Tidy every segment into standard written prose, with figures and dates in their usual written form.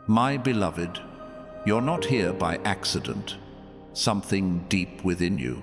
My beloved, you're not here by accident. Something deep within you,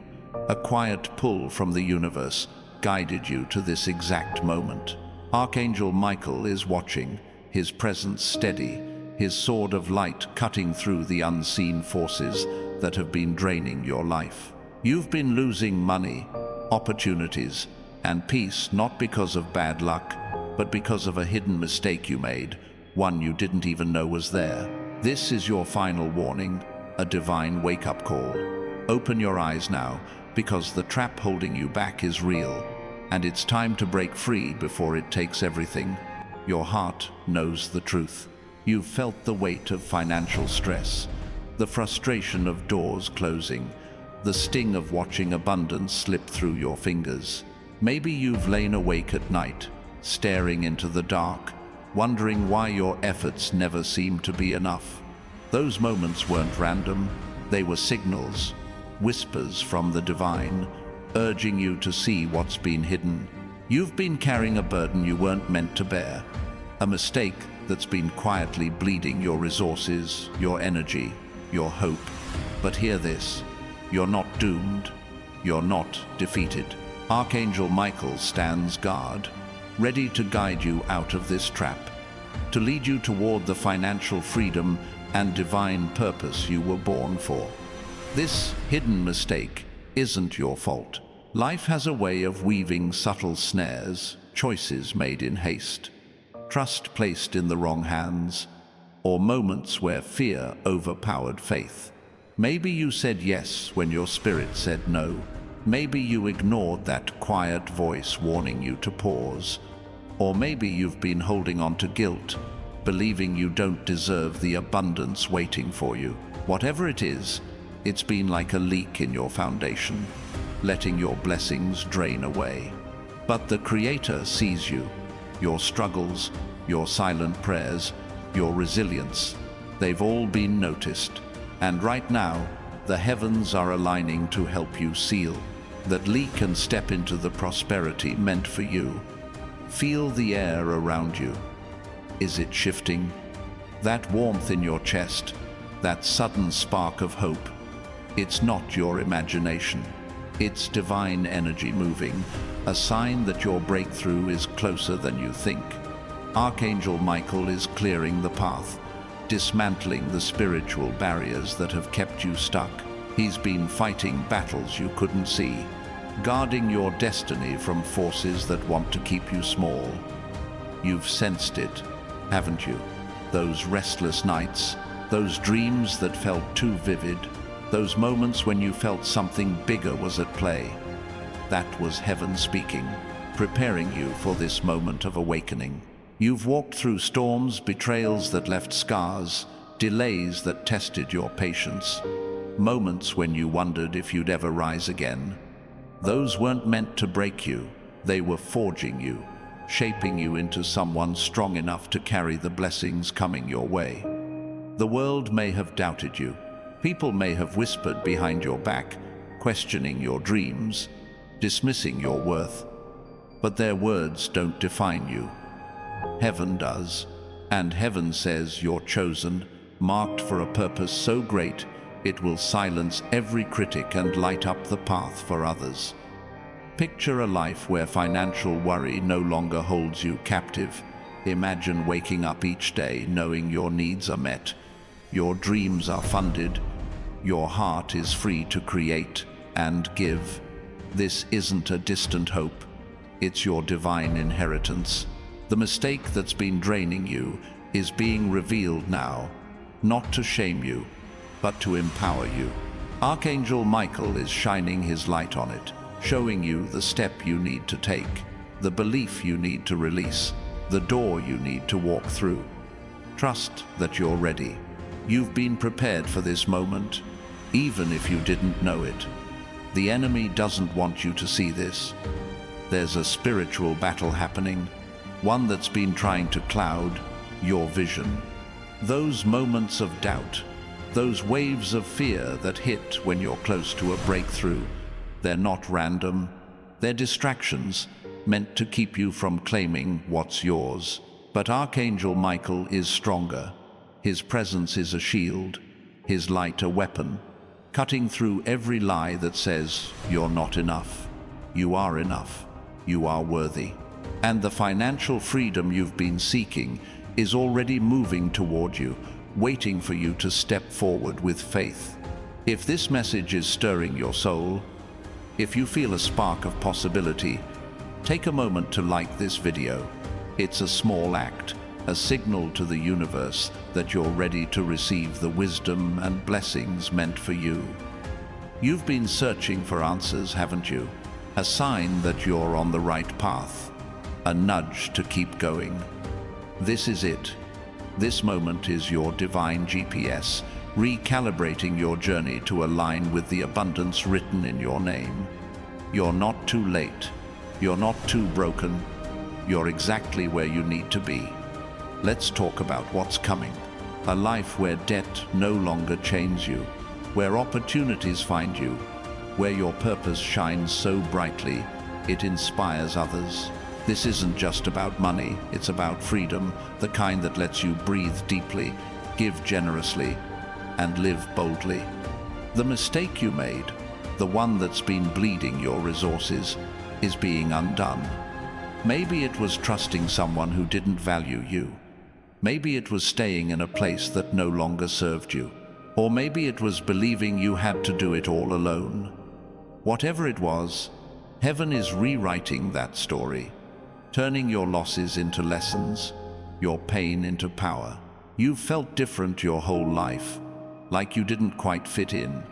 a quiet pull from the universe, guided you to this exact moment. Archangel Michael is watching, his presence steady, his sword of light cutting through the unseen forces that have been draining your life. You've been losing money, opportunities, and peace not because of bad luck, but because of a hidden mistake you made, one you didn't even know was there. This is your final warning, a divine wake-up call. Open your eyes now, because the trap holding you back is real, and it's time to break free before it takes everything. Your heart knows the truth. You've felt the weight of financial stress, the frustration of doors closing, the sting of watching abundance slip through your fingers. Maybe you've lain awake at night, staring into the dark, wondering why your efforts never seem to be enough. Those moments weren't random, they were signals, whispers from the divine, urging you to see what's been hidden. You've been carrying a burden you weren't meant to bear, a mistake that's been quietly bleeding your resources, your energy, your hope. But hear this, you're not doomed, you're not defeated. Archangel Michael stands guard, ready to guide you out of this trap, to lead you toward the financial freedom and divine purpose you were born for. This hidden mistake isn't your fault. Life has a way of weaving subtle snares, choices made in haste, trust placed in the wrong hands, or moments where fear overpowered faith. Maybe you said yes when your spirit said no. Maybe you ignored that quiet voice warning you to pause. Or maybe you've been holding on to guilt, believing you don't deserve the abundance waiting for you. Whatever it is, it's been like a leak in your foundation, letting your blessings drain away. But the Creator sees you, your struggles, your silent prayers, your resilience. They've all been noticed. And right now, the heavens are aligning to help you seal that leak and step into the prosperity meant for you. Feel the air around you. Is it shifting? That warmth in your chest, that sudden spark of hope. It's not your imagination. It's divine energy moving, a sign that your breakthrough is closer than you think. Archangel Michael is clearing the path, dismantling the spiritual barriers that have kept you stuck. He's been fighting battles you couldn't see, guarding your destiny from forces that want to keep you small. You've sensed it, haven't you? Those restless nights, those dreams that felt too vivid, those moments when you felt something bigger was at play. That was heaven speaking, preparing you for this moment of awakening. You've walked through storms, betrayals that left scars, delays that tested your patience, moments when you wondered if you'd ever rise again. Those weren't meant to break you. They were forging you, shaping you into someone strong enough to carry the blessings coming your way. The world may have doubted you. People may have whispered behind your back, questioning your dreams, dismissing your worth. But their words don't define you. Heaven does, and heaven says you're chosen, marked for a purpose so great it will silence every critic and light up the path for others. Picture a life where financial worry no longer holds you captive. Imagine waking up each day knowing your needs are met, your dreams are funded, your heart is free to create and give. This isn't a distant hope, it's your divine inheritance. The mistake that's been draining you is being revealed now, not to shame you, but to empower you. Archangel Michael is shining his light on it, showing you the step you need to take, the belief you need to release, the door you need to walk through. Trust that you're ready. You've been prepared for this moment, even if you didn't know it. The enemy doesn't want you to see this. There's a spiritual battle happening, one that's been trying to cloud your vision. Those moments of doubt, those waves of fear that hit when you're close to a breakthrough, they're not random. They're distractions meant to keep you from claiming what's yours. But Archangel Michael is stronger. His presence is a shield, His light a weapon, cutting through every lie that says you're not enough. You are enough. You are worthy. And the financial freedom you've been seeking is already moving toward you, waiting for you to step forward with faith. If this message is stirring your soul, if you feel a spark of possibility, take a moment to like this video. It's a small act, a signal to the universe that you're ready to receive the wisdom and blessings meant for you. You've been searching for answers, haven't you? A sign that you're on the right path, a nudge to keep going. This is it. This moment is your divine GPS, recalibrating your journey to align with the abundance written in your name. You're not too late. You're not too broken. You're exactly where you need to be. Let's talk about what's coming. A life where debt no longer chains you, where opportunities find you, where your purpose shines so brightly it inspires others. This isn't just about money, it's about freedom, the kind that lets you breathe deeply, give generously, and live boldly. The mistake you made, the one that's been bleeding your resources, is being undone. Maybe it was trusting someone who didn't value you. Maybe it was staying in a place that no longer served you. Or maybe it was believing you had to do it all alone. Whatever it was, heaven is rewriting that story, turning your losses into lessons, your pain into power. You've felt different your whole life, like you didn't quite fit in.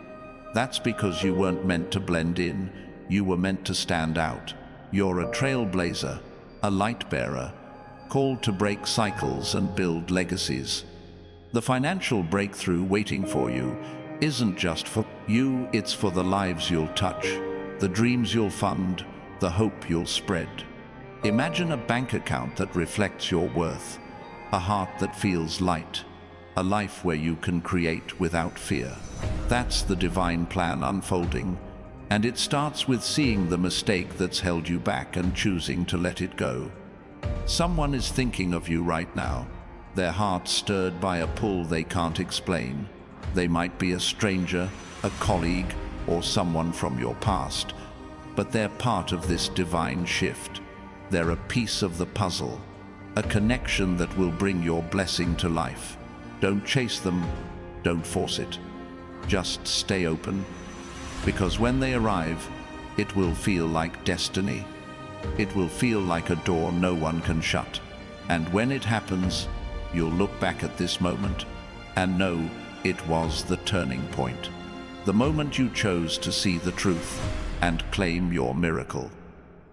That's because you weren't meant to blend in, you were meant to stand out. You're a trailblazer, a light bearer, called to break cycles and build legacies. The financial breakthrough waiting for you isn't just for you, it's for the lives you'll touch, the dreams you'll fund, the hope you'll spread. Imagine a bank account that reflects your worth, a heart that feels light, a life where you can create without fear. That's the divine plan unfolding, and it starts with seeing the mistake that's held you back and choosing to let it go. Someone is thinking of you right now, their heart stirred by a pull they can't explain. They might be a stranger, a colleague, or someone from your past, but they're part of this divine shift. They're a piece of the puzzle, a connection that will bring your blessing to life. Don't chase them, don't force it. Just stay open, because when they arrive, it will feel like destiny. It will feel like a door no one can shut. And when it happens, you'll look back at this moment and know it was the turning point. The moment you chose to see the truth and claim your miracle.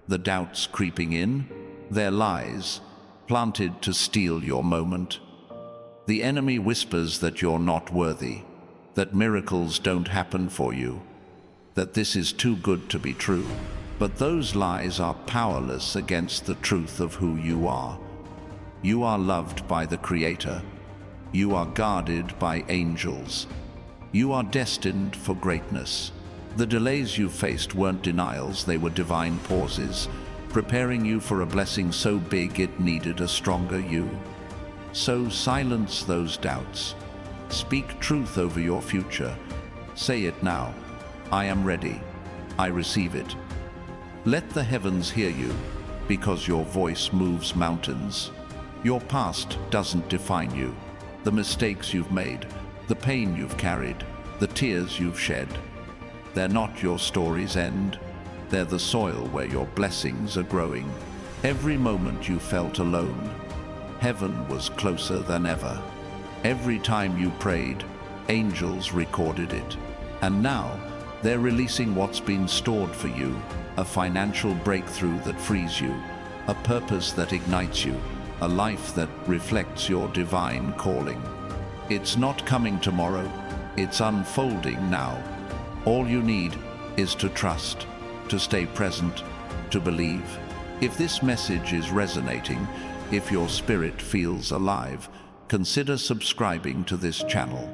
The doubts creeping in, their lies, planted to steal your moment. The enemy whispers that you're not worthy, that miracles don't happen for you, that this is too good to be true. But those lies are powerless against the truth of who you are. You are loved by the Creator. You are guarded by angels. You are destined for greatness. The delays you faced weren't denials, they were divine pauses, preparing you for a blessing so big it needed a stronger you. So silence those doubts. Speak truth over your future. Say it now. I am ready. I receive it. Let the heavens hear you, because your voice moves mountains. Your past doesn't define you. The mistakes you've made, the pain you've carried, the tears you've shed, they're not your story's end. They're the soil where your blessings are growing. Every moment you felt alone, heaven was closer than ever. Every time you prayed, angels recorded it. And now, they're releasing what's been stored for you, a financial breakthrough that frees you, a purpose that ignites you, a life that reflects your divine calling. It's not coming tomorrow, it's unfolding now. All you need is to trust, to stay present, to believe. If this message is resonating, if your spirit feels alive, consider subscribing to this channel.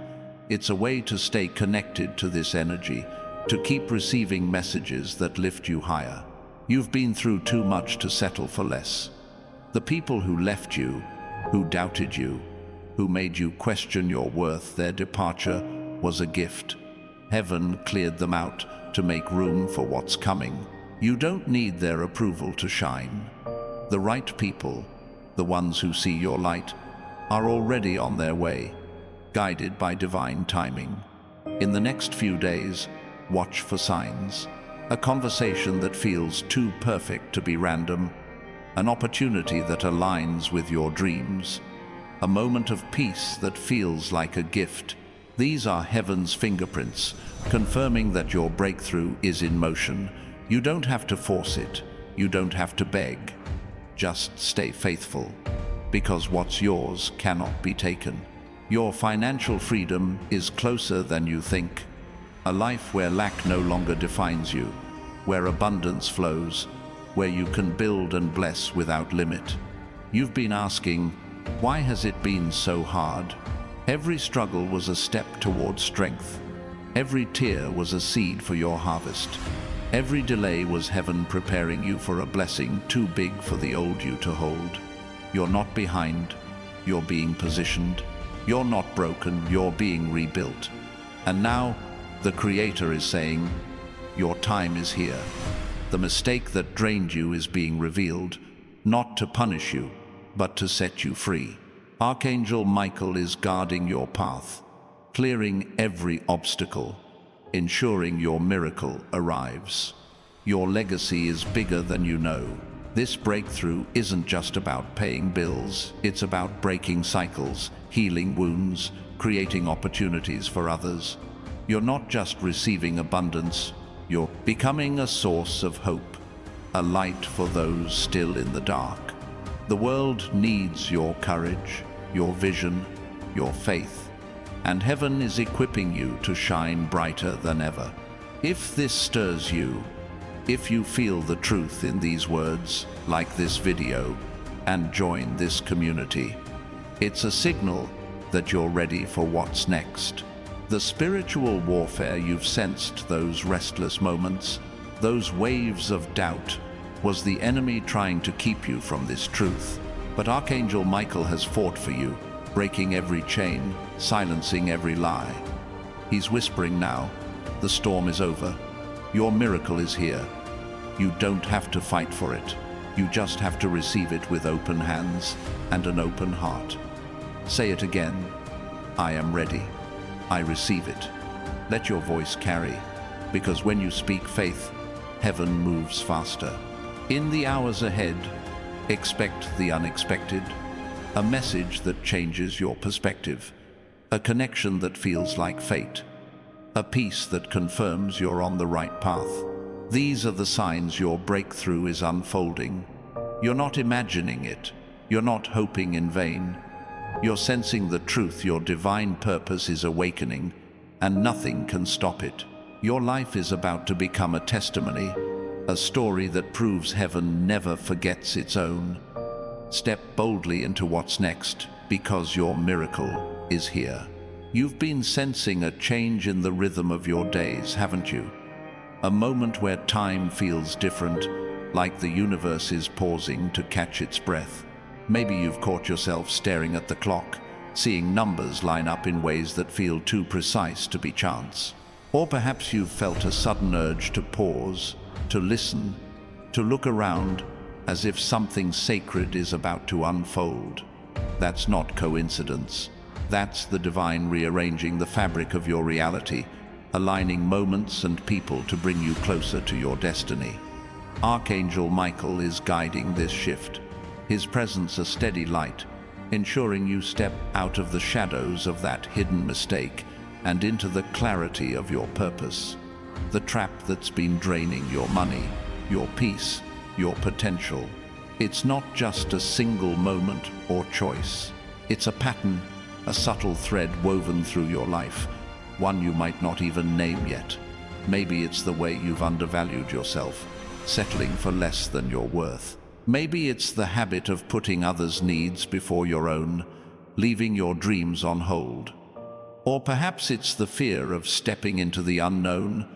It's a way to stay connected to this energy, to keep receiving messages that lift you higher. You've been through too much to settle for less. The people who left you, who doubted you, who made you question your worth. Their departure was a gift. Heaven cleared them out to make room for what's coming. You don't need their approval to shine. The right people, the ones who see your light, are already on their way, guided by divine timing. In the next few days, watch for signs. A conversation that feels too perfect to be random, an opportunity that aligns with your dreams, a moment of peace that feels like a gift. These are heaven's fingerprints, confirming that your breakthrough is in motion. You don't have to force it. You don't have to beg. Just stay faithful, because what's yours cannot be taken. Your financial freedom is closer than you think. A life where lack no longer defines you, where abundance flows, where you can build and bless without limit. You've been asking, why has it been so hard? Every struggle was a step toward strength. Every tear was a seed for your harvest. Every delay was heaven preparing you for a blessing too big for the old you to hold. You're not behind, you're being positioned. You're not broken, you're being rebuilt. And now, the Creator is saying, your time is here. The mistake that drained you is being revealed, not to punish you, but to set you free. Archangel Michael is guarding your path, clearing every obstacle, ensuring your miracle arrives. Your legacy is bigger than you know. This breakthrough isn't just about paying bills, it's about breaking cycles, healing wounds, creating opportunities for others. You're not just receiving abundance, you're becoming a source of hope, a light for those still in the dark. The world needs your courage, your vision, your faith, and heaven is equipping you to shine brighter than ever. If this stirs you, if you feel the truth in these words, like this video, and join this community, it's a signal that you're ready for what's next. The spiritual warfare you've sensed, those restless moments, those waves of doubt, was the enemy trying to keep you from this truth. But Archangel Michael has fought for you, breaking every chain, silencing every lie. He's whispering now, the storm is over. Your miracle is here. You don't have to fight for it. You just have to receive it with open hands and an open heart. Say it again. I am ready. I receive it. Let your voice carry, because when you speak faith, heaven moves faster. In the hours ahead, expect the unexpected, a message that changes your perspective, a connection that feels like fate, a peace that confirms you're on the right path. These are the signs your breakthrough is unfolding. You're not imagining it. You're not hoping in vain. You're sensing the truth. Your divine purpose is awakening, and nothing can stop it. Your life is about to become a testimony, a story that proves heaven never forgets its own. Step boldly into what's next, because your miracle is here. You've been sensing a change in the rhythm of your days, haven't you? A moment where time feels different, like the universe is pausing to catch its breath. Maybe you've caught yourself staring at the clock, seeing numbers line up in ways that feel too precise to be chance. Or perhaps you've felt a sudden urge to pause, to listen, to look around, as if something sacred is about to unfold. That's not coincidence. That's the divine rearranging the fabric of your reality, aligning moments and people to bring you closer to your destiny. Archangel Michael is guiding this shift, his presence a steady light, ensuring you step out of the shadows of that hidden mistake and into the clarity of your purpose. The trap that's been draining your money, your peace, your potential. It's not just a single moment or choice. It's a pattern, a subtle thread woven through your life, one you might not even name yet. Maybe it's the way you've undervalued yourself, settling for less than your worth. Maybe it's the habit of putting others' needs before your own, leaving your dreams on hold. Or perhaps it's the fear of stepping into the unknown,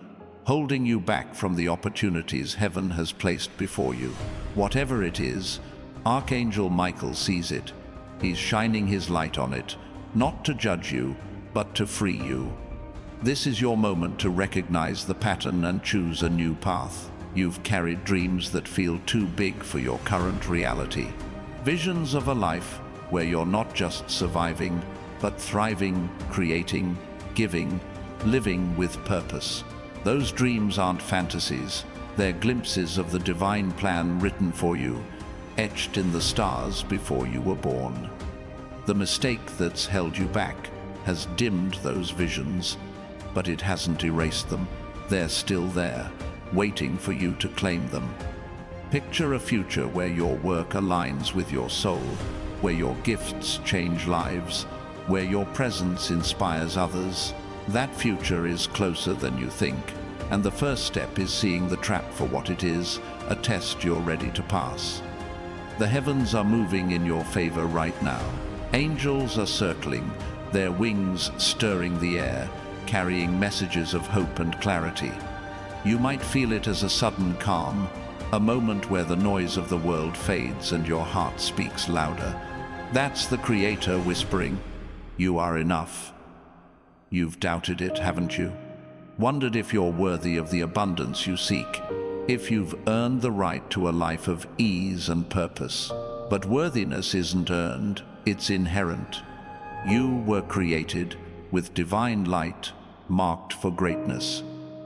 holding you back from the opportunities heaven has placed before you. Whatever it is, Archangel Michael sees it. He's shining his light on it, not to judge you, but to free you. This is your moment to recognize the pattern and choose a new path. You've carried dreams that feel too big for your current reality. Visions of a life where you're not just surviving, but thriving, creating, giving, living with purpose. Those dreams aren't fantasies. They're glimpses of the divine plan written for you, etched in the stars before you were born. The mistake that's held you back has dimmed those visions, but it hasn't erased them. They're still there, waiting for you to claim them. Picture a future where your work aligns with your soul, where your gifts change lives, where your presence inspires others. That future is closer than you think, and the first step is seeing the trap for what it is, a test you're ready to pass. The heavens are moving in your favor right now. Angels are circling, their wings stirring the air, carrying messages of hope and clarity. You might feel it as a sudden calm, a moment where the noise of the world fades and your heart speaks louder. That's the Creator whispering, "You are enough." You've doubted it, haven't you? Wondered if you're worthy of the abundance you seek, if you've earned the right to a life of ease and purpose. But worthiness isn't earned, it's inherent. You were created with divine light, marked for greatness,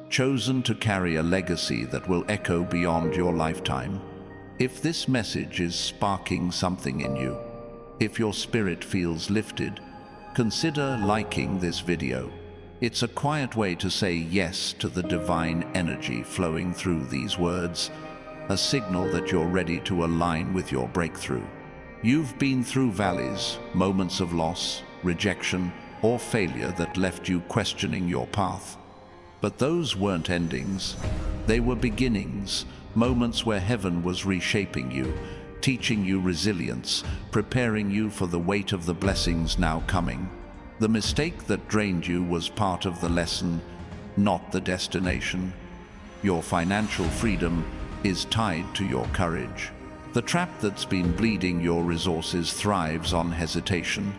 chosen to carry a legacy that will echo beyond your lifetime. If this message is sparking something in you, if your spirit feels lifted, consider liking this video. It's a quiet way to say yes to the divine energy flowing through these words, a signal that you're ready to align with your breakthrough. You've been through valleys, moments of loss, rejection, or failure that left you questioning your path. But those weren't endings. They were beginnings, moments where heaven was reshaping you, teaching you resilience, preparing you for the weight of the blessings now coming. The mistake that drained you was part of the lesson, not the destination. Your financial freedom is tied to your courage. The trap that's been bleeding your resources thrives on hesitation,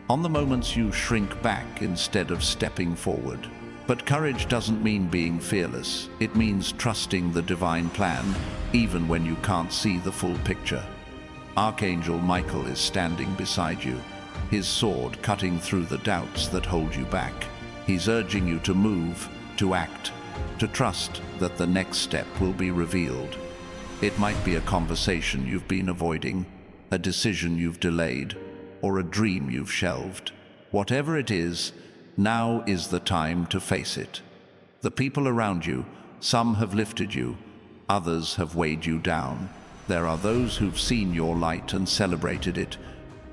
on the moments you shrink back instead of stepping forward. But courage doesn't mean being fearless. It means trusting the divine plan, even when you can't see the full picture. Archangel Michael is standing beside you, his sword cutting through the doubts that hold you back. He's urging you to move, to act, to trust that the next step will be revealed. It might be a conversation you've been avoiding, a decision you've delayed, or a dream you've shelved. Whatever it is, now is the time to face it. The people around you, some have lifted you, others have weighed you down. There are those who've seen your light and celebrated it,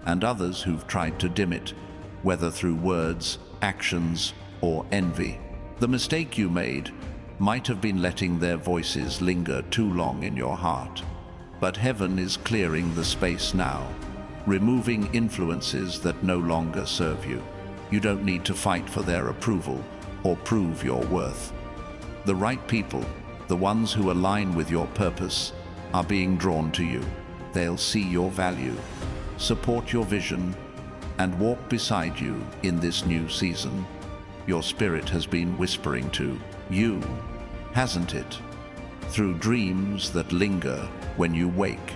and others who've tried to dim it, whether through words, actions, or envy. The mistake you made might have been letting their voices linger too long in your heart. But heaven is clearing the space now, removing influences that no longer serve you. You don't need to fight for their approval or prove your worth. The right people, the ones who align with your purpose, are being drawn to you. They'll see your value, support your vision, and walk beside you in this new season. Your spirit has been whispering to you, hasn't it? Through dreams that linger when you wake,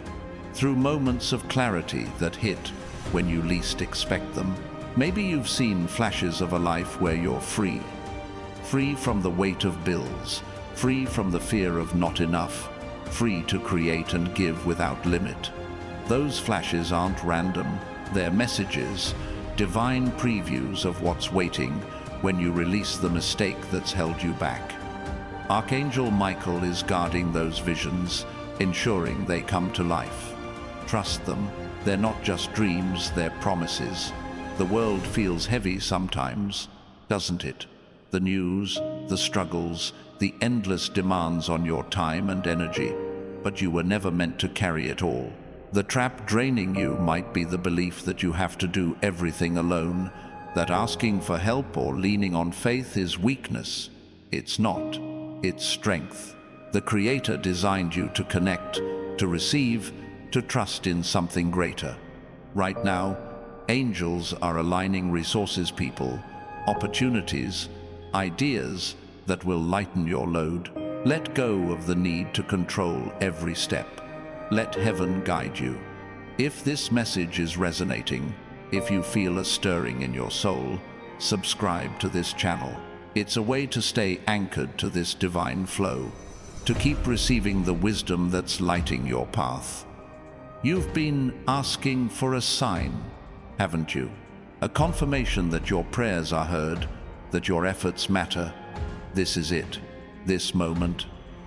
through moments of clarity that hit when you least expect them. Maybe you've seen flashes of a life where you're free, free from the weight of bills, free from the fear of not enough, free to create and give without limit. Those flashes aren't random, they're messages, divine previews of what's waiting when you release the mistake that's held you back. Archangel Michael is guarding those visions, ensuring they come to life. Trust them, they're not just dreams, they're promises. The world feels heavy sometimes, doesn't it? The news, the struggles, the endless demands on your time and energy. But you were never meant to carry it all. The trap draining you might be the belief that you have to do everything alone, that asking for help or leaning on faith is weakness. It's not. It's strength. The Creator designed you to connect, to receive, to trust in something greater. Right now, Angels are aligning resources, people, opportunities, ideas that will lighten your load. Let go of the need to control every step. Let heaven guide you. If this message is resonating, if you feel a stirring in your soul, subscribe to this channel. It's a way to stay anchored to this divine flow, to keep receiving the wisdom that's lighting your path. You've been asking for a sign, haven't you? A confirmation that your prayers are heard, that your efforts matter. This is it. This moment,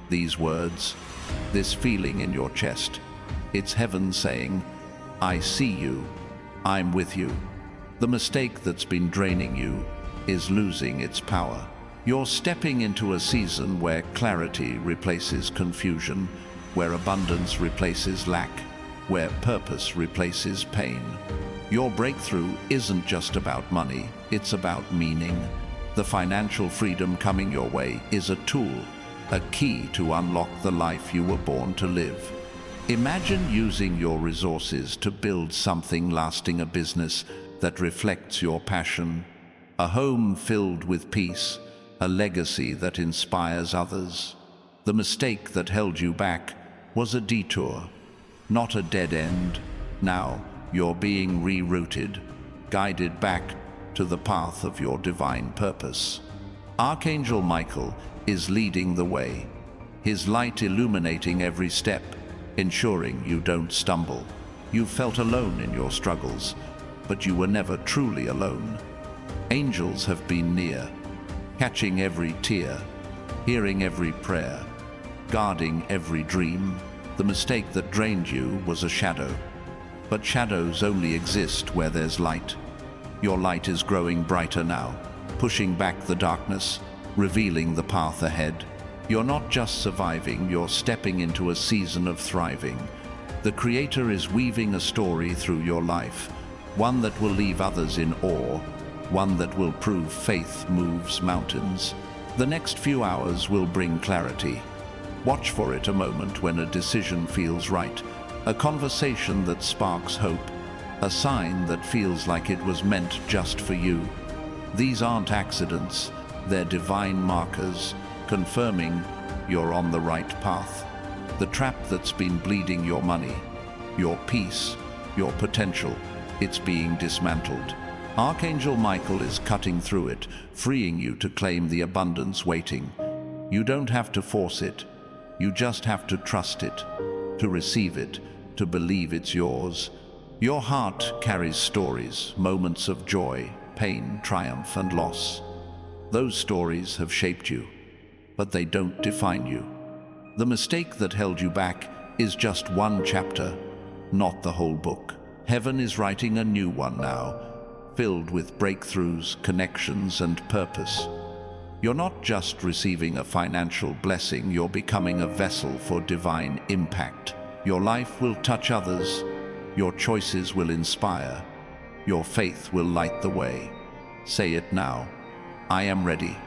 these words, this feeling in your chest. It's heaven saying, I see you, I'm with you. The mistake that's been draining you is losing its power. You're stepping into a season where clarity replaces confusion, where abundance replaces lack, where purpose replaces pain. Your breakthrough isn't just about money, it's about meaning. The financial freedom coming your way is a tool, a key to unlock the life you were born to live. Imagine using your resources to build something lasting, a business that reflects your passion, a home filled with peace, a legacy that inspires others. The mistake that held you back was a detour, not a dead end. Now you're being rerouted, guided back to the path of your divine purpose. Archangel Michael is leading the way, his light illuminating every step, ensuring you don't stumble. You felt alone in your struggles, but you were never truly alone. Angels have been near, catching every tear, hearing every prayer, guarding every dream. The mistake that drained you was a shadow, but shadows only exist where there's light. Your light is growing brighter now, pushing back the darkness, revealing the path ahead. You're not just surviving, you're stepping into a season of thriving. The Creator is weaving a story through your life, one that will leave others in awe, one that will prove faith moves mountains. The next few hours will bring clarity. Watch for it, a moment when a decision feels right, a conversation that sparks hope, a sign that feels like it was meant just for you. These aren't accidents, they're divine markers, confirming you're on the right path. The trap that's been bleeding your money, your peace, your potential, it's being dismantled. Archangel Michael is cutting through it, freeing you to claim the abundance waiting. You don't have to force it, you just have to trust it, to receive it, to believe it's yours. Your heart carries stories, moments of joy, pain, triumph, and loss. Those stories have shaped you, but they don't define you. The mistake that held you back is just one chapter, not the whole book. Heaven is writing a new one now, filled with breakthroughs, connections, and purpose. You're not just receiving a financial blessing, you're becoming a vessel for divine impact. Your life will touch others, your choices will inspire, your faith will light the way. Say it now. I am ready.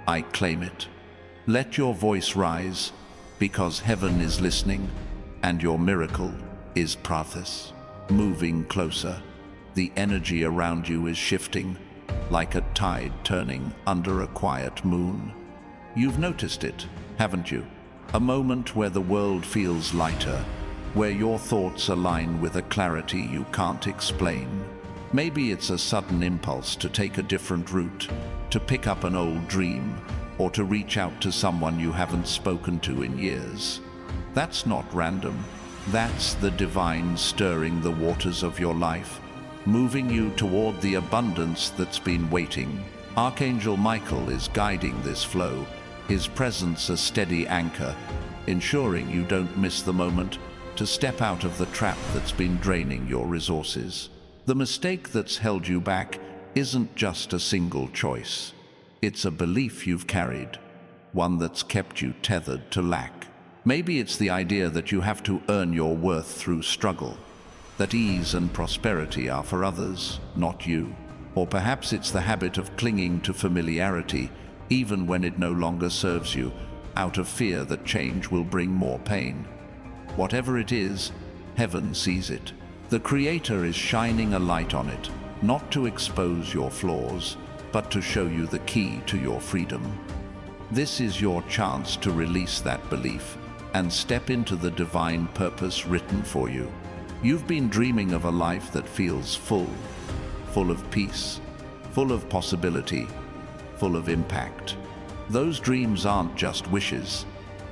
I claim it. Let your voice rise, because heaven is listening, and your miracle is prathis, moving closer. The energy around you is shifting, like a tide turning under a quiet moon. You've noticed it, haven't you? A moment where the world feels lighter, where your thoughts align with a clarity you can't explain. Maybe it's a sudden impulse to take a different route, to pick up an old dream, or to reach out to someone you haven't spoken to in years. That's not random. That's the divine stirring the waters of your life, moving you toward the abundance that's been waiting. Archangel Michael is guiding this flow, his presence a steady anchor, ensuring you don't miss the moment to step out of the trap that's been draining your resources. The mistake that's held you back isn't just a single choice. It's a belief you've carried, one that's kept you tethered to lack. Maybe it's the idea that you have to earn your worth through struggle, that ease and prosperity are for others, not you. Or perhaps it's the habit of clinging to familiarity, even when it no longer serves you, out of fear that change will bring more pain. Whatever it is, heaven sees it. The Creator is shining a light on it, not to expose your flaws, but to show you the key to your freedom. This is your chance to release that belief and step into the divine purpose written for you. You've been dreaming of a life that feels full of peace, full of possibility, full of impact. Those dreams aren't just wishes,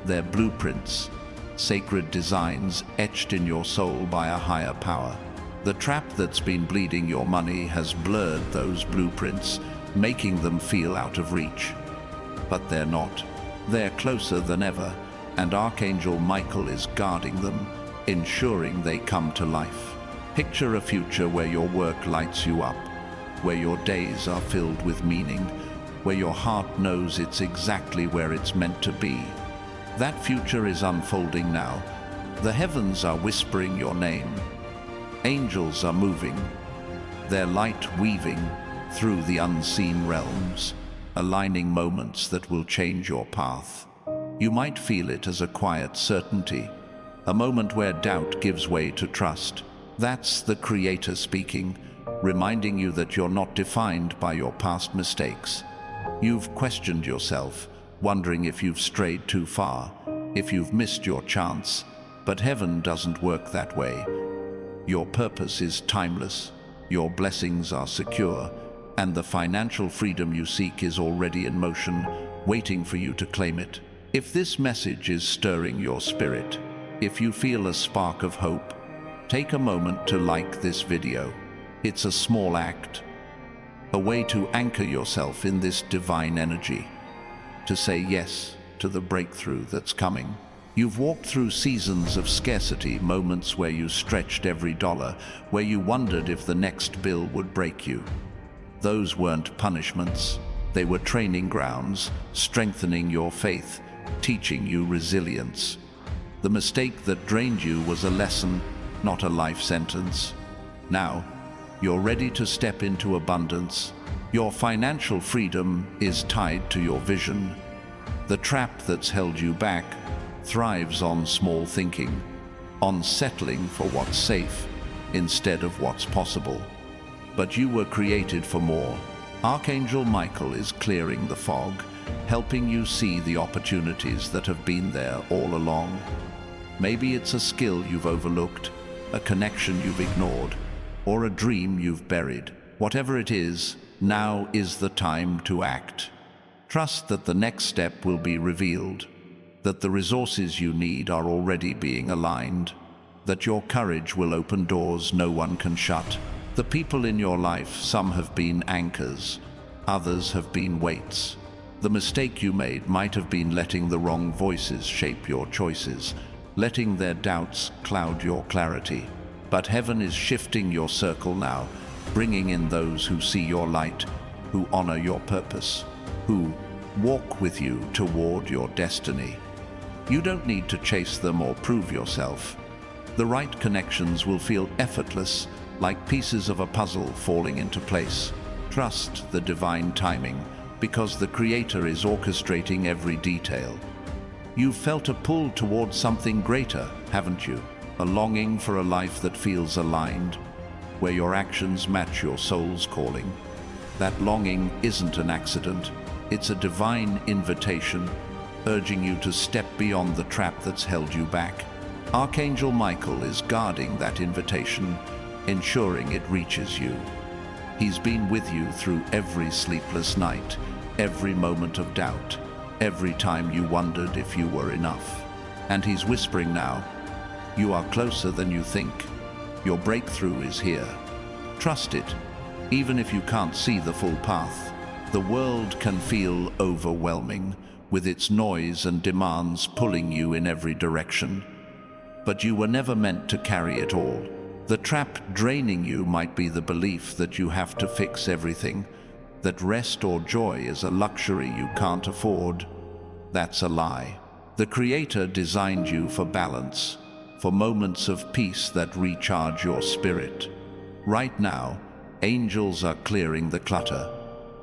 they're blueprints, sacred designs etched in your soul by a higher power. The trap that's been bleeding your money has blurred those blueprints, making them feel out of reach. But they're not. They're closer than ever, and Archangel Michael is guarding them, ensuring they come to life. Picture a future where your work lights you up, where your days are filled with meaning, where your heart knows it's exactly where it's meant to be. That future is unfolding now. The heavens are whispering your name. Angels are moving, their light weaving through the unseen realms, aligning moments that will change your path. You might feel it as a quiet certainty, a moment where doubt gives way to trust. That's the Creator speaking, reminding you that you're not defined by your past mistakes. You've questioned yourself, wondering if you've strayed too far, if you've missed your chance, but heaven doesn't work that way. Your purpose is timeless, your blessings are secure, and the financial freedom you seek is already in motion, waiting for you to claim it. If this message is stirring your spirit, if you feel a spark of hope, take a moment to like this video. It's a small act, a way to anchor yourself in this divine energy, to say yes to the breakthrough that's coming. You've walked through seasons of scarcity, moments where you stretched every dollar, where you wondered if the next bill would break you. Those weren't punishments, they were training grounds, strengthening your faith, teaching you resilience. The mistake that drained you was a lesson, not a life sentence. Now, you're ready to step into abundance. Your financial freedom is tied to your vision. The trap that's held you back thrives on small thinking, on settling for what's safe instead of what's possible. But you were created for more. Archangel Michael is clearing the fog, helping you see the opportunities that have been there all along. Maybe it's a skill you've overlooked, a connection you've ignored, or a dream you've buried. Whatever it is, now is the time to act. Trust that the next step will be revealed, that the resources you need are already being aligned, that your courage will open doors no one can shut. The people in your life, some have been anchors, others have been weights. The mistake you made might have been letting the wrong voices shape your choices, letting their doubts cloud your clarity. But heaven is shifting your circle now, bringing in those who see your light, who honor your purpose, who walk with you toward your destiny. You don't need to chase them or prove yourself. The right connections will feel effortless, like pieces of a puzzle falling into place. Trust the divine timing, because the Creator is orchestrating every detail. You've felt a pull towards something greater, haven't you? A longing for a life that feels aligned, where your actions match your soul's calling. That longing isn't an accident, it's a divine invitation, urging you to step beyond the trap that's held you back. Archangel Michael is guarding that invitation, ensuring it reaches you. He's been with you through every sleepless night, every moment of doubt, every time you wondered if you were enough. And he's whispering now, you are closer than you think. Your breakthrough is here. Trust it, even if you can't see the full path. The world can feel overwhelming, with its noise and demands pulling you in every direction. But you were never meant to carry it all. The trap draining you might be the belief that you have to fix everything, that rest or joy is a luxury you can't afford. That's a lie. The Creator designed you for balance, for moments of peace that recharge your spirit. Right now, angels are clearing the clutter,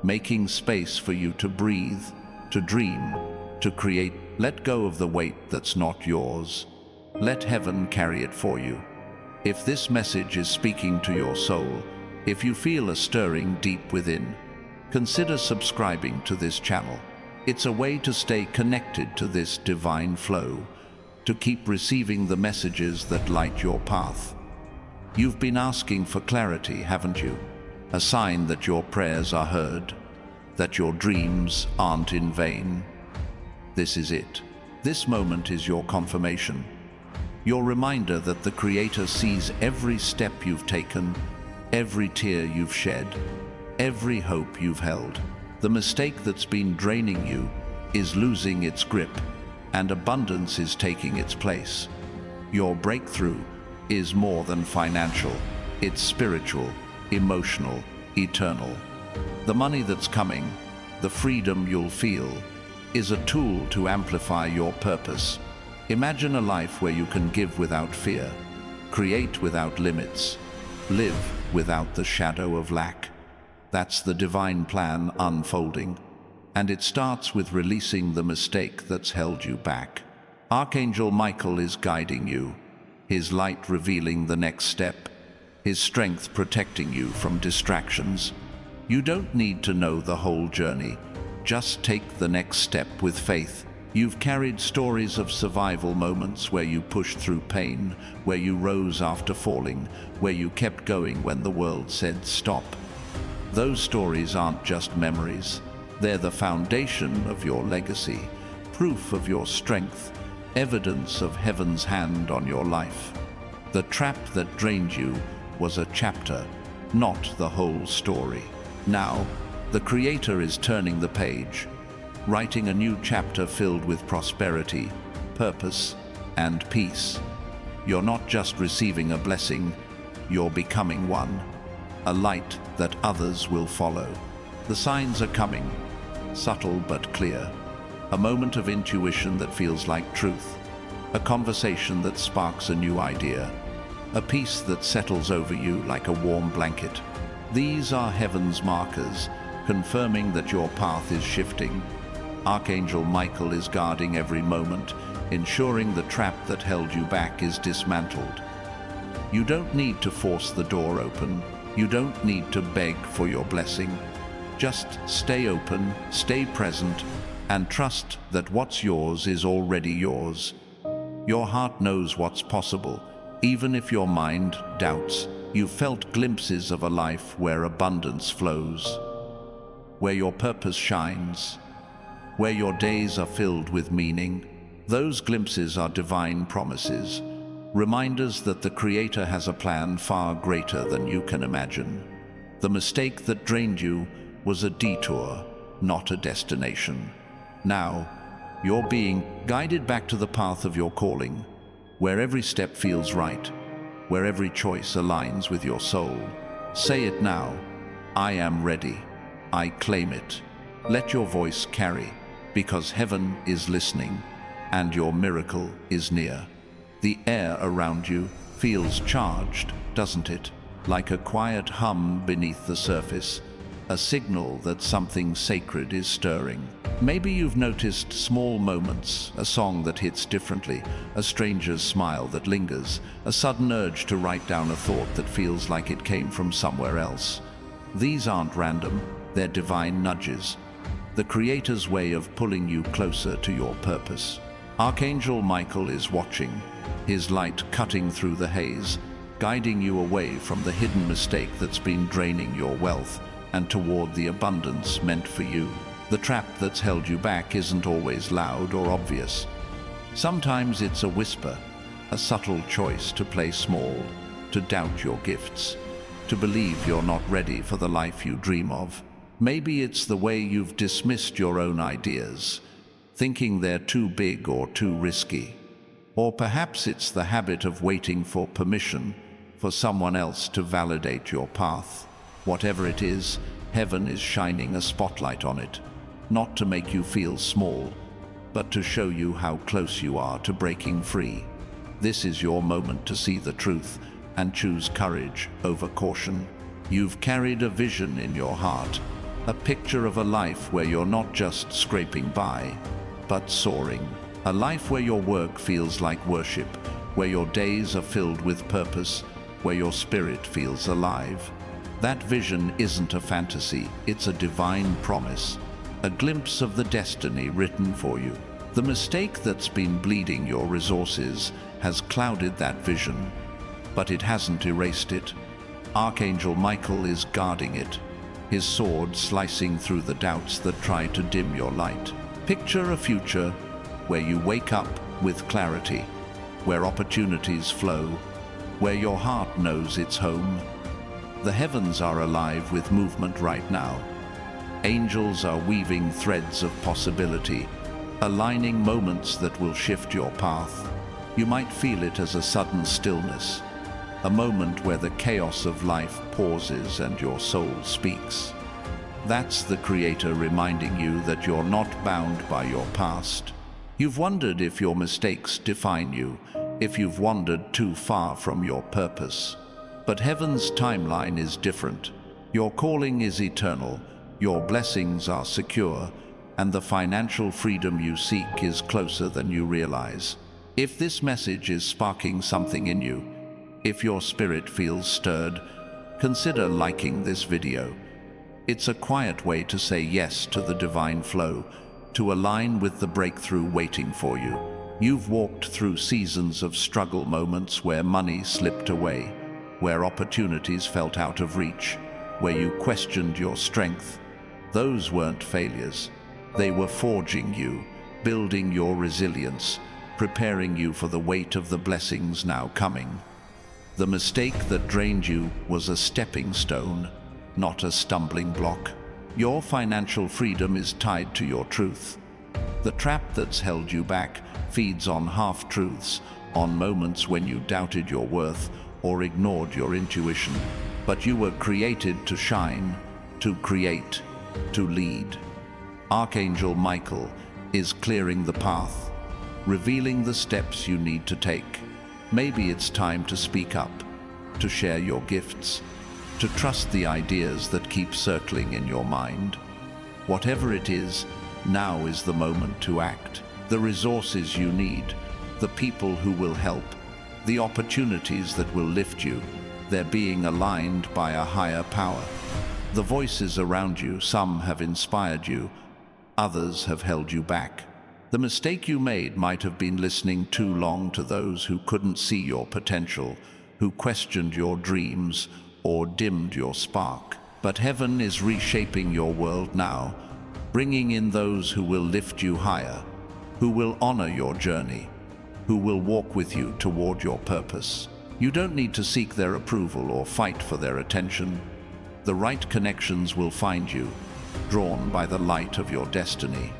making space for you to breathe, to dream, to create. Let go of the weight that's not yours. Let heaven carry it for you. If this message is speaking to your soul, If you feel a stirring deep within, consider subscribing to this channel. It's a way to stay connected to this divine flow, to keep receiving the messages that light your path. You've been asking for clarity, haven't you? A sign that your prayers are heard, that your dreams aren't in vain. This is it. This moment is your confirmation. Your reminder that the Creator sees every step you've taken, every tear you've shed, every hope you've held. The mistake that's been draining you is losing its grip, and abundance is taking its place. Your breakthrough is more than financial. It's spiritual, emotional, eternal. The money that's coming, the freedom you'll feel, is a tool to amplify your purpose. Imagine a life where you can give without fear, create without limits, live without the shadow of lack. That's the divine plan unfolding, and it starts with releasing the mistake that's held you back. Archangel Michael is guiding you, his light revealing the next step, his strength protecting you from distractions. You don't need to know the whole journey. Just take the next step with faith. You've carried stories of survival moments where you pushed through pain, where you rose after falling, where you kept going when the world said stop. Those stories aren't just memories. They're the foundation of your legacy, proof of your strength, evidence of heaven's hand on your life. The trap that drained you was a chapter, not the whole story. Now, the Creator is turning the page, writing a new chapter filled with prosperity, purpose, and peace. You're not just receiving a blessing, you're becoming one, a light that others will follow. The signs are coming, subtle but clear. A moment of intuition that feels like truth, a conversation that sparks a new idea, a peace that settles over you like a warm blanket. These are heaven's markers, confirming that your path is shifting. Archangel Michael is guarding every moment, ensuring the trap that held you back is dismantled. You don't need to force the door open. You don't need to beg for your blessing. Just stay open, stay present, and trust that what's yours is already yours. Your heart knows what's possible, even if your mind doubts. You've felt glimpses of a life where abundance flows, where your purpose shines, where your days are filled with meaning. Those glimpses are divine promises, reminders that the Creator has a plan far greater than you can imagine. The mistake that drained you was a detour, not a destination. Now, you're being guided back to the path of your calling, where every step feels right, where every choice aligns with your soul. Say it now: I am ready. I claim it. Let your voice carry, because heaven is listening, and your miracle is near. The air around you feels charged, doesn't it? Like a quiet hum beneath the surface, a signal that something sacred is stirring. Maybe you've noticed small moments, a song that hits differently, a stranger's smile that lingers, a sudden urge to write down a thought that feels like it came from somewhere else. These aren't random, they're divine nudges, the Creator's way of pulling you closer to your purpose. Archangel Michael is watching, his light cutting through the haze, guiding you away from the hidden mistake that's been draining your wealth and toward the abundance meant for you. The trap that's held you back isn't always loud or obvious. Sometimes it's a whisper, a subtle choice to play small, to doubt your gifts, to believe you're not ready for the life you dream of. Maybe it's the way you've dismissed your own ideas, thinking they're too big or too risky. Or perhaps it's the habit of waiting for permission for someone else to validate your path. Whatever it is, heaven is shining a spotlight on it, not to make you feel small, but to show you how close you are to breaking free. This is your moment to see the truth and choose courage over caution. You've carried a vision in your heart, a picture of a life where you're not just scraping by, but soaring. A life where your work feels like worship, where your days are filled with purpose, where your spirit feels alive. That vision isn't a fantasy, it's a divine promise, a glimpse of the destiny written for you. The mistake that's been bleeding your resources has clouded that vision, but it hasn't erased it. Archangel Michael is guarding it, his sword slicing through the doubts that try to dim your light. Picture a future where you wake up with clarity, where opportunities flow, where your heart knows its home. The heavens are alive with movement right now. Angels are weaving threads of possibility, aligning moments that will shift your path. You might feel it as a sudden stillness, a moment where the chaos of life pauses and your soul speaks. That's the Creator reminding you that you're not bound by your past. You've wondered if your mistakes define you, if you've wandered too far from your purpose. But heaven's timeline is different. Your calling is eternal, your blessings are secure, and the financial freedom you seek is closer than you realize. If this message is sparking something in you, if your spirit feels stirred, consider liking this video. It's a quiet way to say yes to the divine flow, to align with the breakthrough waiting for you. You've walked through seasons of struggle, moments where money slipped away, where opportunities felt out of reach, where you questioned your strength. Those weren't failures. They were forging you, building your resilience, preparing you for the weight of the blessings now coming. The mistake that drained you was a stepping stone, not a stumbling block. Your financial freedom is tied to your truth. The trap that's held you back feeds on half-truths, on moments when you doubted your worth or ignored your intuition. But you were created to shine, to create, to lead. Archangel Michael is clearing the path, revealing the steps you need to take. Maybe it's time to speak up, to share your gifts, to trust the ideas that keep circling in your mind. Whatever it is, now is the moment to act. The resources you need, the people who will help, the opportunities that will lift you, they're being aligned by a higher power. The voices around you, some have inspired you, others have held you back. The mistake you made might have been listening too long to those who couldn't see your potential, who questioned your dreams or dimmed your spark. But heaven is reshaping your world now, bringing in those who will lift you higher, who will honor your journey, who will walk with you toward your purpose. You don't need to seek their approval or fight for their attention. The right connections will find you, drawn by the light of your destiny.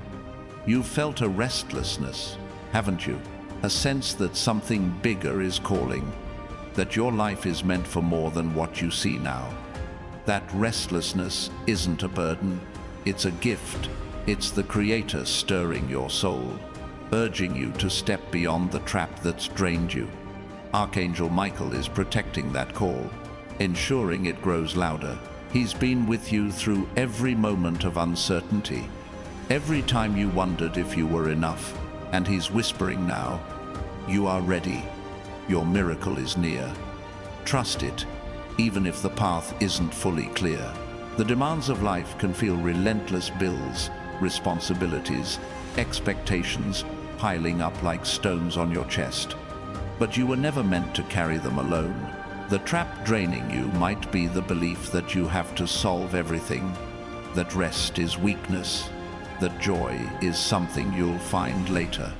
You've felt a restlessness, haven't you? A sense that something bigger is calling, that your life is meant for more than what you see now. That restlessness isn't a burden, it's a gift. It's the Creator stirring your soul, urging you to step beyond the trap that's drained you. Archangel Michael is protecting that call, ensuring it grows louder. He's been with you through every moment of uncertainty, every time you wondered if you were enough, and he's whispering now, you are ready. Your miracle is near. Trust it, even if the path isn't fully clear. The demands of life can feel relentless, bills, responsibilities, expectations piling up like stones on your chest. But you were never meant to carry them alone. The trap draining you might be the belief that you have to solve everything, that rest is weakness, that joy is something you'll find later.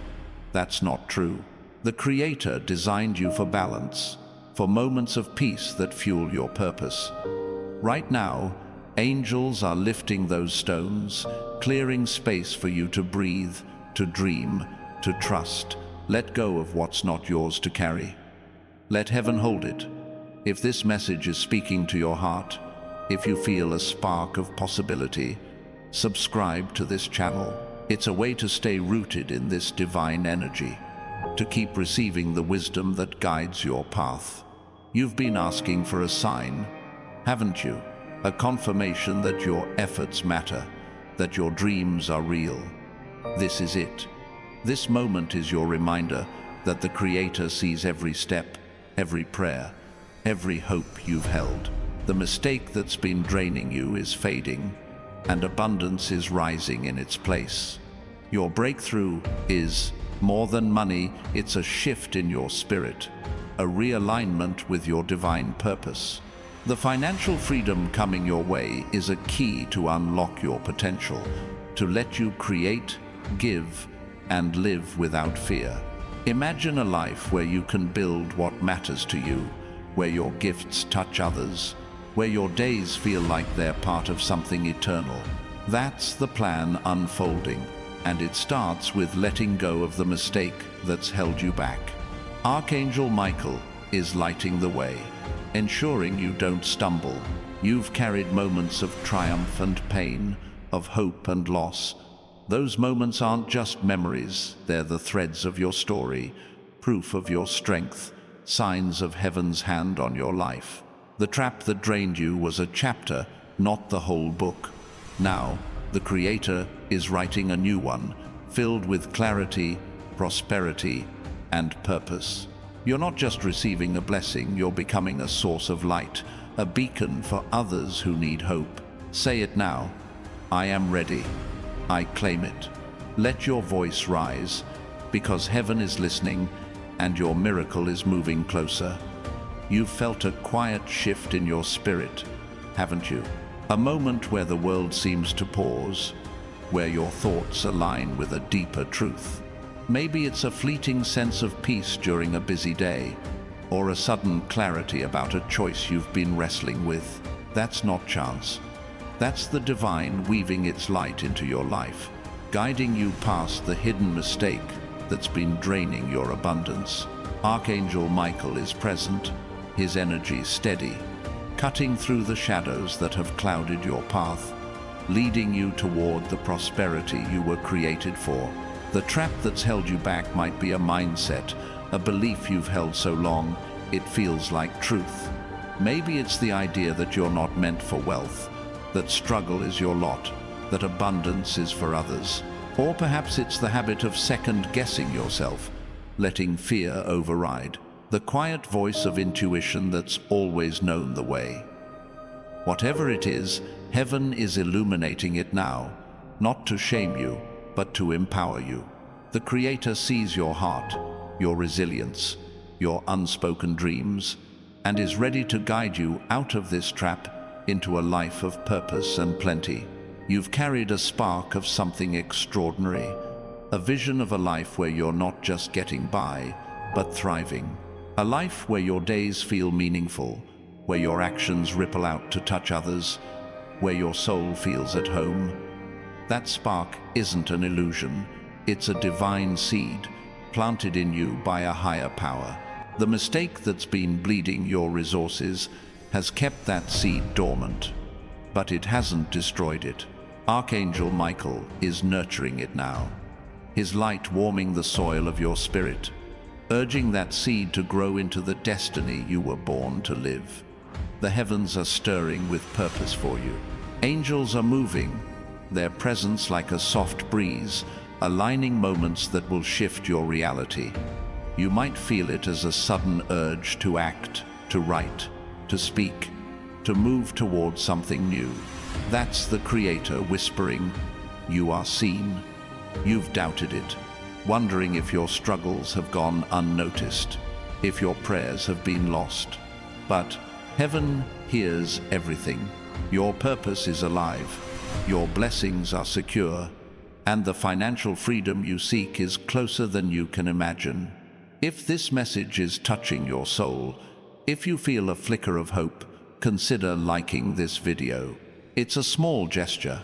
That's not true. The Creator designed you for balance, for moments of peace that fuel your purpose. Right now, angels are lifting those stones, clearing space for you to breathe, to dream, to trust. Let go of what's not yours to carry. Let heaven hold it. If this message is speaking to your heart, if you feel a spark of possibility, subscribe to this channel. It's a way to stay rooted in this divine energy, to keep receiving the wisdom that guides your path. You've been asking for a sign, haven't you? A confirmation that your efforts matter, that your dreams are real. This is it. This moment is your reminder that the Creator sees every step, every prayer, every hope you've held. The mistake that's been draining you is fading, and abundance is rising in its place. Your breakthrough is more than money, it's a shift in your spirit, a realignment with your divine purpose. The financial freedom coming your way is a key to unlock your potential, to let you create, give, and live without fear. Imagine a life where you can build what matters to you, where your gifts touch others, where your days feel like they're part of something eternal. That's the plan unfolding, and it starts with letting go of the mistake that's held you back. Archangel Michael is lighting the way, ensuring you don't stumble. You've carried moments of triumph and pain, of hope and loss. Those moments aren't just memories, they're the threads of your story, proof of your strength, signs of heaven's hand on your life. The trap that drained you was a chapter, not the whole book. Now, the Creator is writing a new one, filled with clarity, prosperity, and purpose. You're not just receiving a blessing, you're becoming a source of light, a beacon for others who need hope. Say it now. I am ready. I claim it. Let your voice rise, because heaven is listening and your miracle is moving closer. You've felt a quiet shift in your spirit, haven't you? A moment where the world seems to pause, where your thoughts align with a deeper truth. Maybe it's a fleeting sense of peace during a busy day, or a sudden clarity about a choice you've been wrestling with. That's not chance. That's the divine weaving its light into your life, guiding you past the hidden mistake that's been draining your abundance. Archangel Michael is present, his energy steady, cutting through the shadows that have clouded your path, leading you toward the prosperity you were created for. The trap that's held you back might be a mindset, a belief you've held so long, it feels like truth. Maybe it's the idea that you're not meant for wealth, that struggle is your lot, that abundance is for others. Or perhaps it's the habit of second-guessing yourself, letting fear override, the quiet voice of intuition that's always known the way. Whatever it is, heaven is illuminating it now, not to shame you, but to empower you. The Creator sees your heart, your resilience, your unspoken dreams, and is ready to guide you out of this trap into a life of purpose and plenty. You've carried a spark of something extraordinary, a vision of a life where you're not just getting by, but thriving. A life where your days feel meaningful, where your actions ripple out to touch others, where your soul feels at home. That spark isn't an illusion, it's a divine seed, planted in you by a higher power. The mistake that's been bleeding your resources has kept that seed dormant, but it hasn't destroyed it. Archangel Michael is nurturing it now, his light warming the soil of your spirit, urging that seed to grow into the destiny you were born to live. The heavens are stirring with purpose for you. Angels are moving, their presence like a soft breeze, aligning moments that will shift your reality. You might feel it as a sudden urge to act, to write, to speak, to move towards something new. That's the Creator whispering, "You are seen." You've doubted it, wondering if your struggles have gone unnoticed, if your prayers have been lost. But heaven hears everything. Your purpose is alive, your blessings are secure, and the financial freedom you seek is closer than you can imagine. If this message is touching your soul, if you feel a flicker of hope, consider liking this video. It's a small gesture,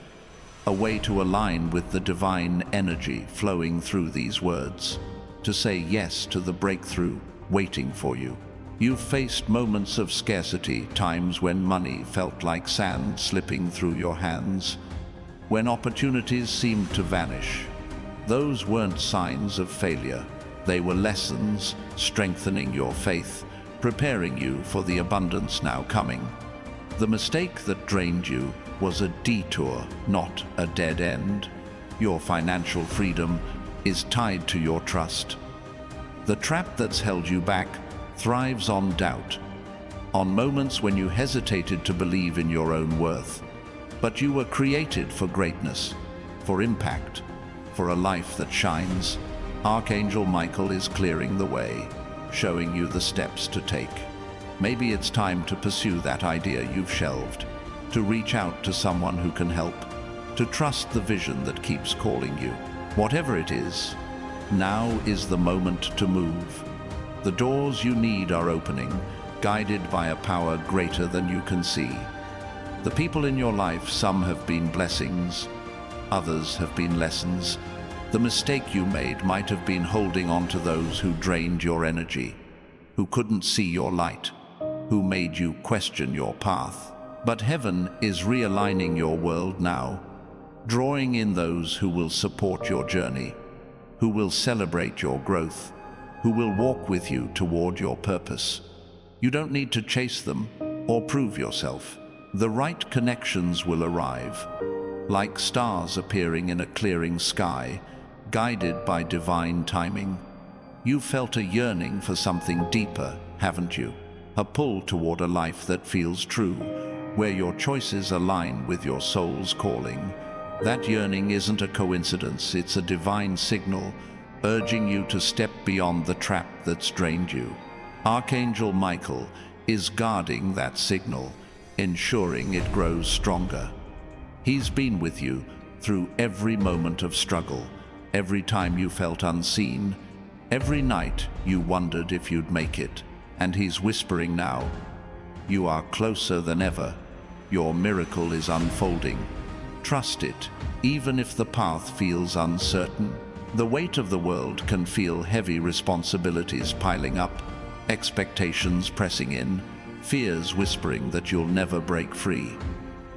a way to align with the divine energy flowing through these words, to say yes to the breakthrough waiting for you. You've faced moments of scarcity, times when money felt like sand slipping through your hands, when opportunities seemed to vanish. Those weren't signs of failure. They were lessons strengthening your faith, preparing you for the abundance now coming. The mistake that drained you was a detour, not a dead end. Your financial freedom is tied to your trust. The trap that's held you back thrives on doubt. on moments when you hesitated to believe in your own worth. But you were created for greatness, for impact, for a life that shines. Archangel Michael is clearing the way, showing you the steps to take. Maybe it's time to pursue that idea you've shelved, to reach out to someone who can help, to trust the vision that keeps calling you. Whatever it is, now is the moment to move. The doors you need are opening, guided by a power greater than you can see. The people in your life, some have been blessings, others have been lessons. The mistake you made might have been holding on to those who drained your energy, who couldn't see your light, who made you question your path. But heaven is realigning your world now, drawing in those who will support your journey, who will celebrate your growth, who will walk with you toward your purpose. You don't need to chase them or prove yourself. The right connections will arrive, like stars appearing in a clearing sky, guided by divine timing. You've felt a yearning for something deeper, haven't you? A pull toward a life that feels true, where your choices align with your soul's calling. That yearning isn't a coincidence, it's a divine signal, urging you to step beyond the trap that's drained you. Archangel Michael is guarding that signal, ensuring it grows stronger. He's been with you through every moment of struggle, every time you felt unseen, every night you wondered if you'd make it. And he's whispering now, you are closer than ever. Your miracle is unfolding. Trust it, even if the path feels uncertain. The weight of the world can feel heavy, responsibilities piling up, expectations pressing in, fears whispering that you'll never break free.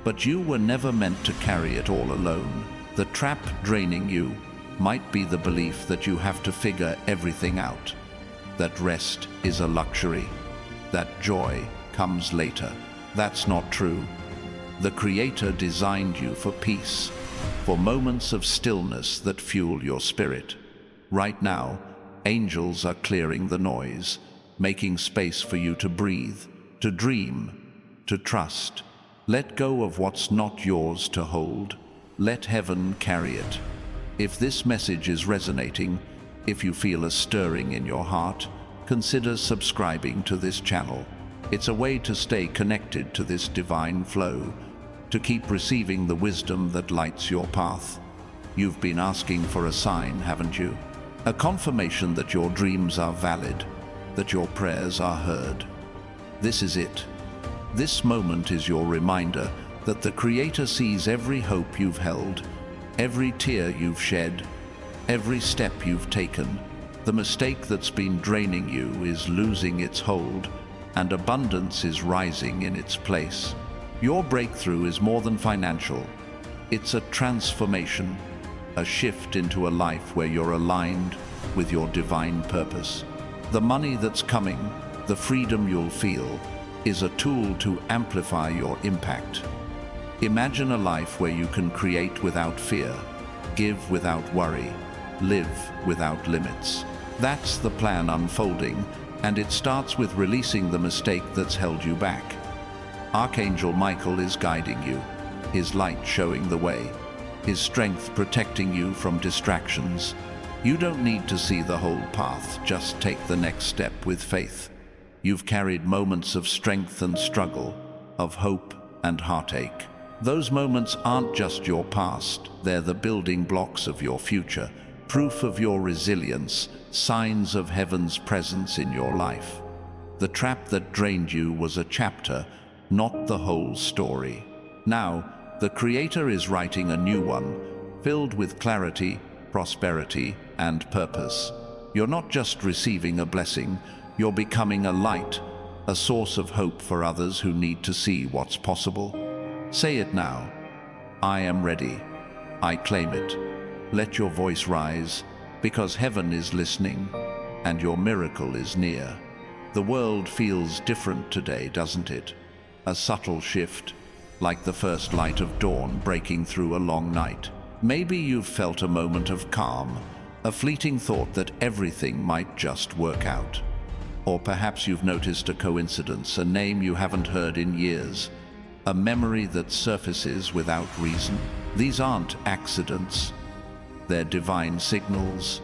But you were never meant to carry it all alone. The trap draining you might be the belief that you have to figure everything out, that rest is a luxury, that joy comes later. That's not true. The Creator designed you for peace, for moments of stillness that fuel your spirit. Right now, angels are clearing the noise, making space for you to breathe, to dream, to trust. Let go of what's not yours to hold. Let heaven carry it. If this message is resonating, if you feel a stirring in your heart, consider subscribing to this channel. It's a way to stay connected to this divine flow, to keep receiving the wisdom that lights your path. You've been asking for a sign, haven't you? A confirmation that your dreams are valid, that your prayers are heard. This is it. This moment is your reminder that the Creator sees every hope you've held, every tear you've shed, every step you've taken. The mistake that's been draining you is losing its hold, and abundance is rising in its place. Your breakthrough is more than financial. It's a transformation, a shift into a life where you're aligned with your divine purpose. The money that's coming, the freedom you'll feel, is a tool to amplify your impact. Imagine a life where you can create without fear, give without worry, live without limits. That's the plan unfolding, and it starts with releasing the mistake that's held you back. Archangel Michael is guiding you, his light showing the way, his strength protecting you from distractions. You don't need to see the whole path, just take the next step with faith. You've carried moments of strength and struggle, of hope and heartache. Those moments aren't just your past, they're the building blocks of your future, proof of your resilience, signs of heaven's presence in your life. The trap that drained you was a chapter, not the whole story. Now, the Creator is writing a new one, filled with clarity, prosperity, and purpose. You're not just receiving a blessing, you're becoming a light, a source of hope for others who need to see what's possible. Say it now. I am ready. I claim it. Let your voice rise, because heaven is listening, and your miracle is near. The world feels different today, doesn't it? A subtle shift, like the first light of dawn breaking through a long night. Maybe you've felt a moment of calm, a fleeting thought that everything might just work out. Or perhaps you've noticed a coincidence, a name you haven't heard in years, a memory that surfaces without reason. These aren't accidents. They're divine signals.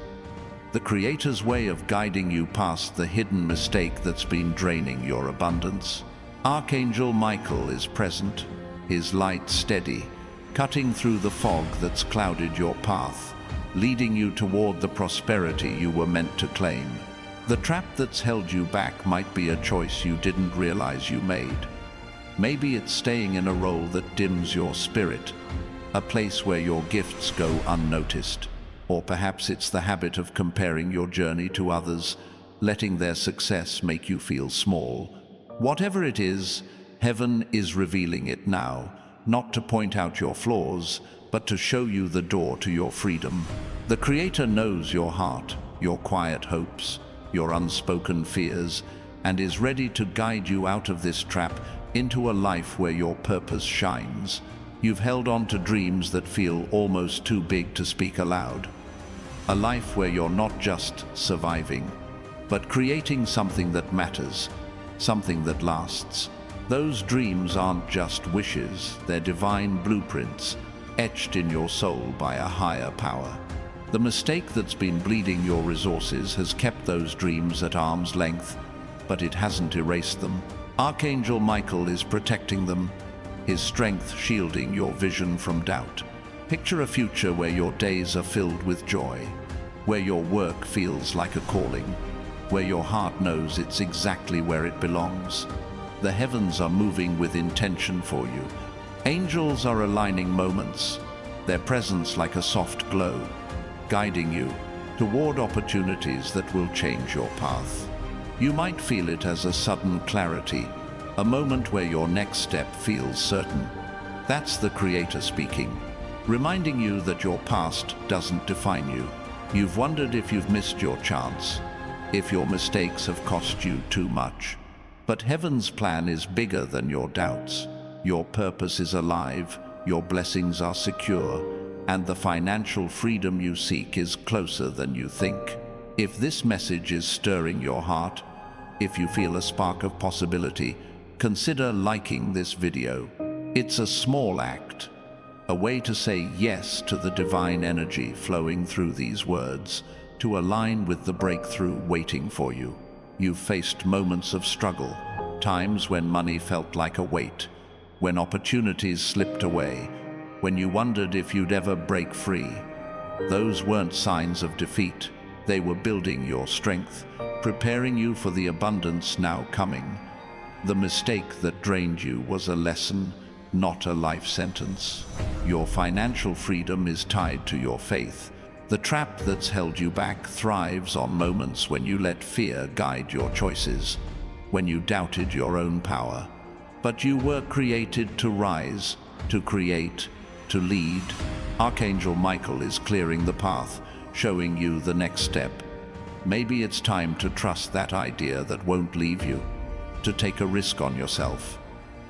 The Creator's way of guiding you past the hidden mistake that's been draining your abundance. Archangel Michael is present, his light steady, cutting through the fog that's clouded your path, leading you toward the prosperity you were meant to claim. The trap that's held you back might be a choice you didn't realize you made. Maybe it's staying in a role that dims your spirit, a place where your gifts go unnoticed. Or perhaps it's the habit of comparing your journey to others, letting their success make you feel small. Whatever it is, heaven is revealing it now, not to point out your flaws, but to show you the door to your freedom. The Creator knows your heart, your quiet hopes, your unspoken fears, and is ready to guide you out of this trap into a life where your purpose shines. You've held on to dreams that feel almost too big to speak aloud. A life where you're not just surviving, but creating something that matters, something that lasts. Those dreams aren't just wishes, they're divine blueprints, etched in your soul by a higher power. The mistake that's been bleeding your resources has kept those dreams at arm's length, but it hasn't erased them. Archangel Michael is protecting them, his strength shielding your vision from doubt. Picture a future where your days are filled with joy, where your work feels like a calling, where your heart knows it's exactly where it belongs. The heavens are moving with intention for you. Angels are aligning moments, their presence like a soft glow, guiding you toward opportunities that will change your path. You might feel it as a sudden clarity, a moment where your next step feels certain. That's the Creator speaking, reminding you that your past doesn't define you. You've wondered if you've missed your chance, if your mistakes have cost you too much. But heaven's plan is bigger than your doubts. Your purpose is alive, your blessings are secure, and the financial freedom you seek is closer than you think. If this message is stirring your heart, if you feel a spark of possibility, consider liking this video. It's a small act, a way to say yes to the divine energy flowing through these words, to align with the breakthrough waiting for you. You've faced moments of struggle, times when money felt like a weight, when opportunities slipped away, when you wondered if you'd ever break free. Those weren't signs of defeat. They were building your strength, preparing you for the abundance now coming. The mistake that drained you was a lesson, not a life sentence. Your financial freedom is tied to your faith. The trap that's held you back thrives on moments when you let fear guide your choices, when you doubted your own power. But you were created to rise, to create, to lead. Archangel Michael is clearing the path, showing you the next step. Maybe it's time to trust that idea that won't leave you, to take a risk on yourself,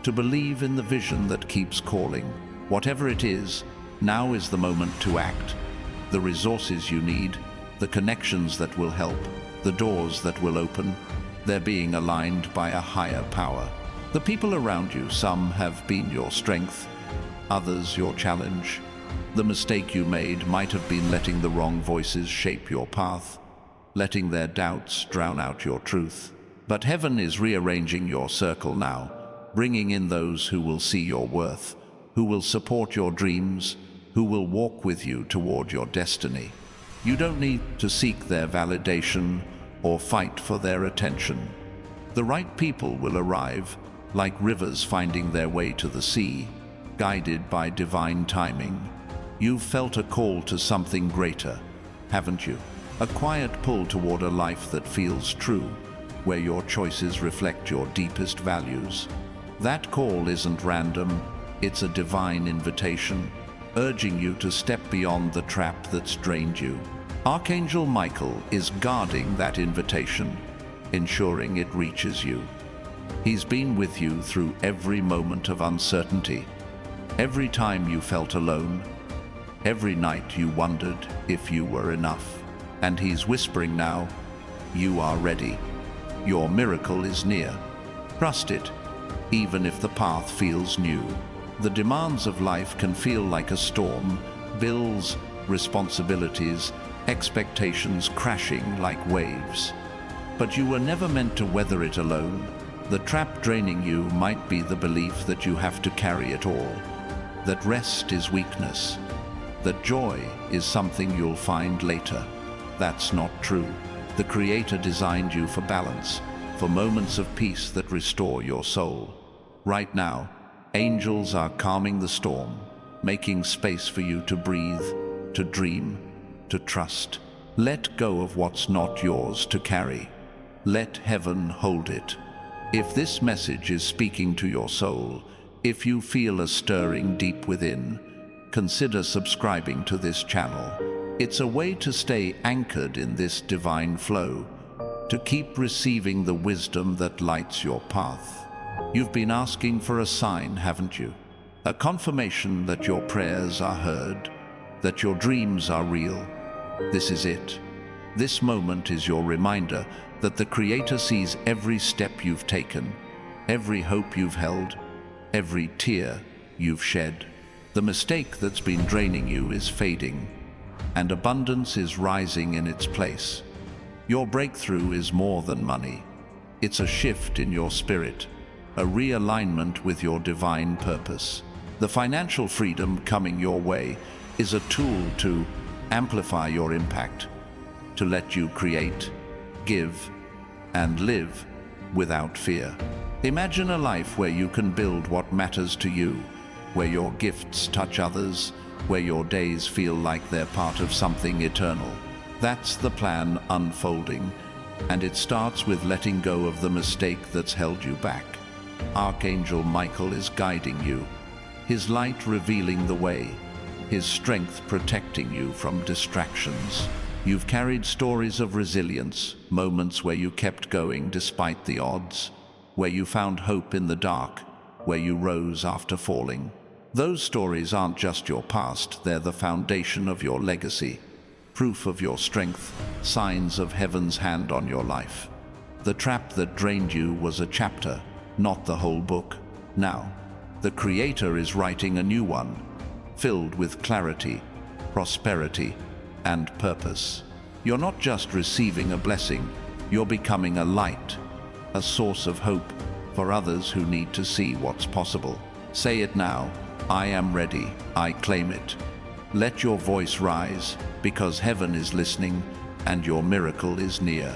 to believe in the vision that keeps calling. Whatever it is, now is the moment to act. The resources you need, the connections that will help, the doors that will open, they're being aligned by a higher power. The people around you, some have been your strength, others your challenge. The mistake you made might have been letting the wrong voices shape your path, letting their doubts drown out your truth. But heaven is rearranging your circle now, bringing in those who will see your worth, who will support your dreams, who will walk with you toward your destiny. You don't need to seek their validation or fight for their attention. The right people will arrive, like rivers finding their way to the sea, guided by divine timing. You've felt a call to something greater, haven't you? A quiet pull toward a life that feels true, where your choices reflect your deepest values. That call isn't random, it's a divine invitation, urging you to step beyond the trap that's drained you. Archangel Michael is guarding that invitation, ensuring it reaches you. He's been with you through every moment of uncertainty, every time you felt alone, every night you wondered if you were enough. And he's whispering now, you are ready. Your miracle is near. Trust it, even if the path feels new. The demands of life can feel like a storm, bills, responsibilities, expectations crashing like waves. But you were never meant to weather it alone. The trap draining you might be the belief that you have to carry it all, that rest is weakness, that joy is something you'll find later. That's not true. The Creator designed you for balance, for moments of peace that restore your soul. Right now, angels are calming the storm, making space for you to breathe, to dream, to trust. Let go of what's not yours to carry. Let heaven hold it. If this message is speaking to your soul, if you feel a stirring deep within, consider subscribing to this channel. It's a way to stay anchored in this divine flow, to keep receiving the wisdom that lights your path. You've been asking for a sign, haven't you? A confirmation that your prayers are heard, that your dreams are real. This is it. This moment is your reminder that the Creator sees every step you've taken, every hope you've held, every tear you've shed. The mistake that's been draining you is fading, and abundance is rising in its place. Your breakthrough is more than money. It's a shift in your spirit, a realignment with your divine purpose. The financial freedom coming your way is a tool to amplify your impact, to let you create, give, and live without fear. Imagine a life where you can build what matters to you, where your gifts touch others, where your days feel like they're part of something eternal. That's the plan unfolding, and it starts with letting go of the mistake that's held you back. Archangel Michael is guiding you, his light revealing the way, his strength protecting you from distractions. You've carried stories of resilience, moments where you kept going despite the odds, where you found hope in the dark, where you rose after falling. Those stories aren't just your past, they're the foundation of your legacy, proof of your strength, signs of heaven's hand on your life. The trap that drained you was a chapter, not the whole book. Now, the Creator is writing a new one, filled with clarity, prosperity, and purpose. You're not just receiving a blessing, you're becoming a light, a source of hope for others who need to see what's possible. Say it now, I am ready, I claim it. Let your voice rise, because heaven is listening and your miracle is near.